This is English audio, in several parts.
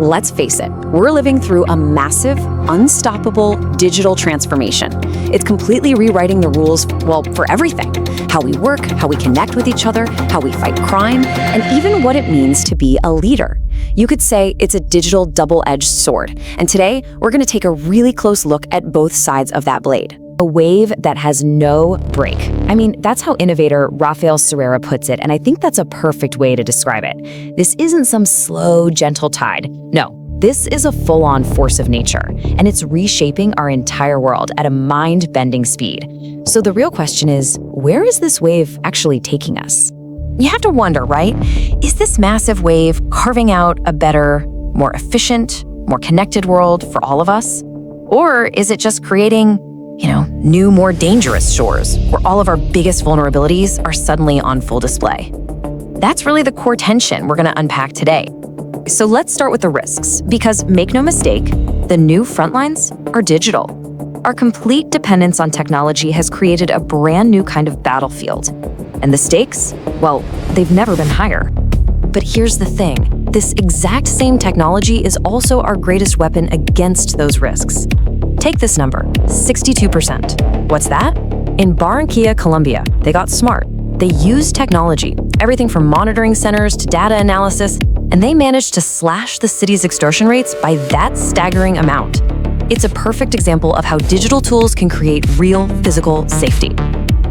Let's face it, we're living through a massive, unstoppable digital transformation. It's completely rewriting the rules, for everything. How we work, how we connect with each other, how we fight crime, and even what it means to be a leader. You could say it's a digital double-edged sword. And today, we're going to take a really close look at both sides of that blade. A wave that has no break. I mean, that's how innovator Rafael Serrera puts it, and I think that's a perfect way to describe it. This isn't some slow, gentle tide. No, this is a full-on force of nature, and it's reshaping our entire world at a mind-bending speed. So the real question is, where is this wave actually taking us? You have to wonder, right? Is this massive wave carving out a better, more efficient, more connected world for all of us? Or is it just creating new, more dangerous shores where all of our biggest vulnerabilities are suddenly on full display? That's really the core tension we're going to unpack today. So let's start with the risks, because make no mistake, the new frontlines are digital. Our complete dependence on technology has created a brand new kind of battlefield. And the stakes? Well, they've never been higher. But here's the thing, this exact same technology is also our greatest weapon against those risks. Take this number, 62%. What's that? In Barranquilla, Colombia, they got smart. They used technology, everything from monitoring centers to data analysis, and they managed to slash the city's extortion rates by that staggering amount. It's a perfect example of how digital tools can create real physical safety.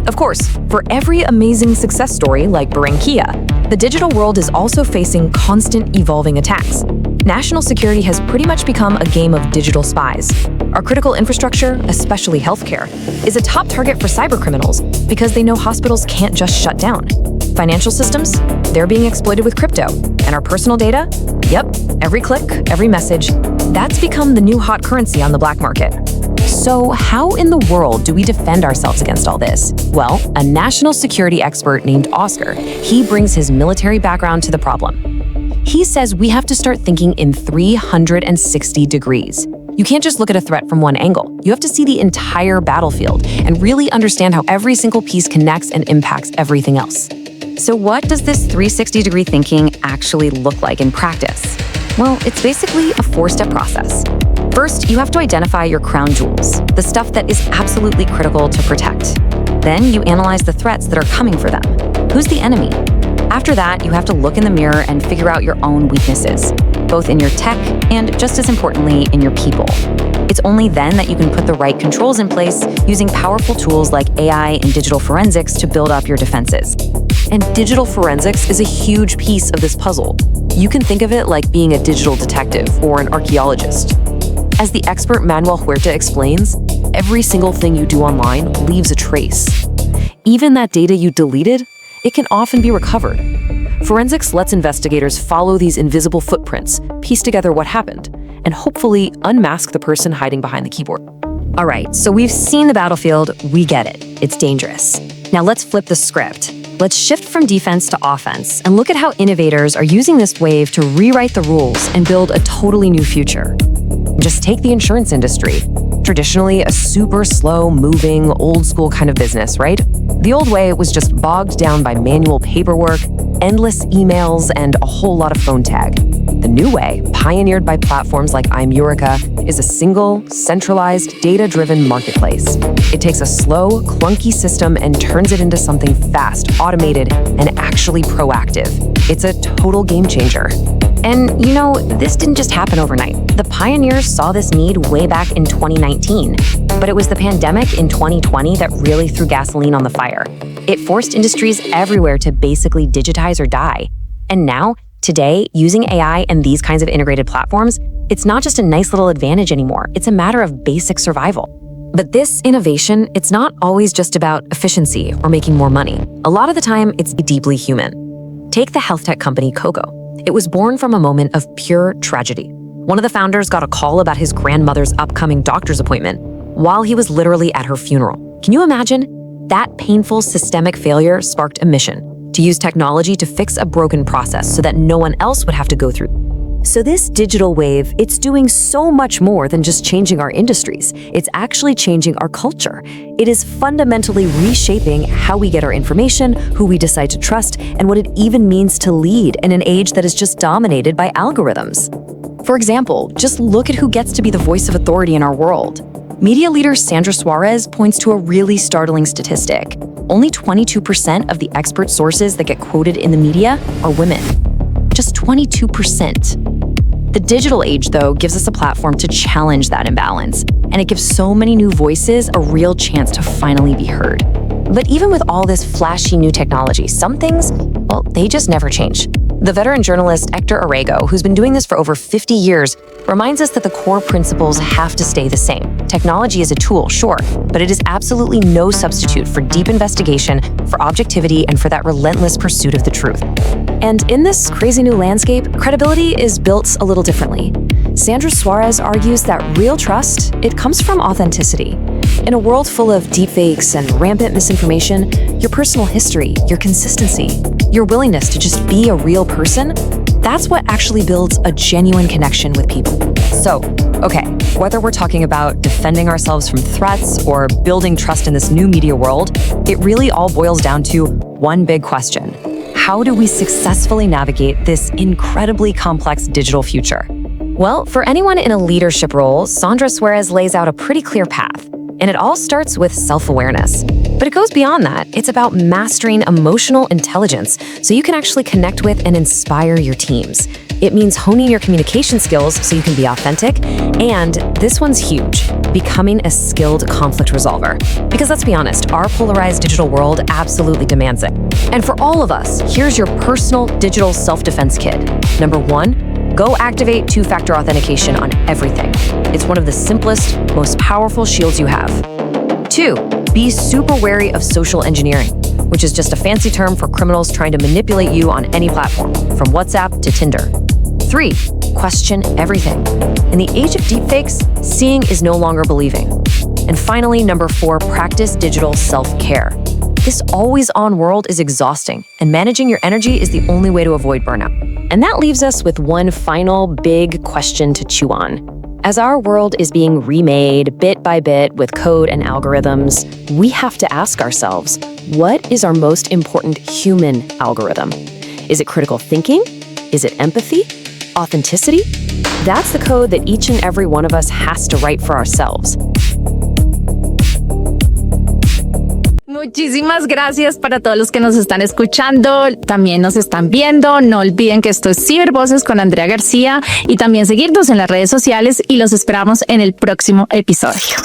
Of course, for every amazing success story like Barranquilla, the digital world is also facing constant evolving attacks. National security has pretty much become a game of digital spies. Our critical infrastructure, especially healthcare, is a top target for cybercriminals because they know hospitals can't just shut down. Financial systems, they're being exploited with crypto. And our personal data? Yep, every click, every message, that's become the new hot currency on the black market. So how in the world do we defend ourselves against all this? Well, a national security expert named Oscar, he brings his military background to the problem. He says we have to start thinking in 360 degrees. You can't just look at a threat from one angle. You have to see the entire battlefield and really understand how every single piece connects and impacts everything else. So what does this 360-degree thinking actually look like in practice? Well, it's basically a four-step process. First, you have to identify your crown jewels, the stuff that is absolutely critical to protect. Then you analyze the threats that are coming for them. Who's the enemy? After that, you have to look in the mirror and figure out your own weaknesses, both in your tech and, just as importantly, in your people. It's only then that you can put the right controls in place using powerful tools like AI and digital forensics to build up your defenses. And digital forensics is a huge piece of this puzzle. You can think of it like being a digital detective or an archaeologist. As the expert Manuel Huerta explains, every single thing you do online leaves a trace. Even that data you deleted, it can often be recovered. Forensics lets investigators follow these invisible footprints, piece together what happened, and hopefully unmask the person hiding behind the keyboard. All right, so we've seen the battlefield, we get it. It's dangerous. Now let's flip the script. Let's shift from defense to offense and look at how innovators are using this wave to rewrite the rules and build a totally new future. Just take the insurance industry. Traditionally, a super slow-moving, old-school kind of business, right? The old way was just bogged down by manual paperwork, endless emails, and a whole lot of phone tag. The new way, pioneered by platforms like I'm Eureka, is a single, centralized, data-driven marketplace. It takes a slow, clunky system and turns it into something fast, automated, and actually proactive. It's a total game changer. And this didn't just happen overnight. The pioneers saw this need way back in 2019, but it was the pandemic in 2020 that really threw gasoline on the fire. It forced industries everywhere to basically digitize or die. And now, today, using AI and these kinds of integrated platforms, it's not just a nice little advantage anymore, it's a matter of basic survival. But this innovation, it's not always just about efficiency or making more money. A lot of the time, it's deeply human. Take the healthtech company Coco. It was born from a moment of pure tragedy. One of the founders got a call about his grandmother's upcoming doctor's appointment while he was literally at her funeral. Can you imagine? That painful systemic failure sparked a mission to use technology to fix a broken process so that no one else would have to go through. So this digital wave, it's doing so much more than just changing our industries. It's actually changing our culture. It is fundamentally reshaping how we get our information, who we decide to trust, and what it even means to lead in an age that is just dominated by algorithms. For example, just look at who gets to be the voice of authority in our world. Media leader Sandra Suarez points to a really startling statistic. Only 22% of the expert sources that get quoted in the media are women. Just 22%. The digital age, though, gives us a platform to challenge that imbalance, and it gives so many new voices a real chance to finally be heard. But even with all this flashy new technology, some things, well, they just never change. The veteran journalist Hector Arrego, who's been doing this for over 50 years, reminds us that the core principles have to stay the same. Technology is a tool, sure, but it is absolutely no substitute for deep investigation, for objectivity, and for that relentless pursuit of the truth. And in this crazy new landscape, credibility is built a little differently. Sandra Suarez argues that real trust, it comes from authenticity. In a world full of deepfakes and rampant misinformation, your personal history, your consistency, your willingness to just be a real person, that's what actually builds a genuine connection with people. So, okay, whether we're talking about defending ourselves from threats or building trust in this new media world, it really all boils down to one big question. How do we successfully navigate this incredibly complex digital future? Well, for anyone in a leadership role, Sandra Suarez lays out a pretty clear path. And it all starts with self-awareness. But it goes beyond that. It's about mastering emotional intelligence so you can actually connect with and inspire your teams. It means honing your communication skills so you can be authentic. And this one's huge, becoming a skilled conflict resolver. Because let's be honest, our polarized digital world absolutely demands it. And for all of us, here's your personal digital self-defense kit. Number 1, go activate two-factor authentication on everything. It's one of the simplest, most powerful shields you have. 2, be super wary of social engineering, which is just a fancy term for criminals trying to manipulate you on any platform, from WhatsApp to Tinder. 3, question everything. In the age of deepfakes, seeing is no longer believing. And finally, number 4, practice digital self-care. This always-on world is exhausting, and managing your energy is the only way to avoid burnout. And that leaves us with one final big question to chew on. As our world is being remade bit by bit with code and algorithms, we have to ask ourselves, what is our most important human algorithm? Is it critical thinking? Is it empathy? Authenticity? That's the code that each and every one of us has to write for ourselves. Muchísimas gracias para todos los que nos están escuchando, también nos están viendo. No olviden que esto es CyberVoces con Andrea García y también seguirnos en las redes sociales y los esperamos en el próximo episodio.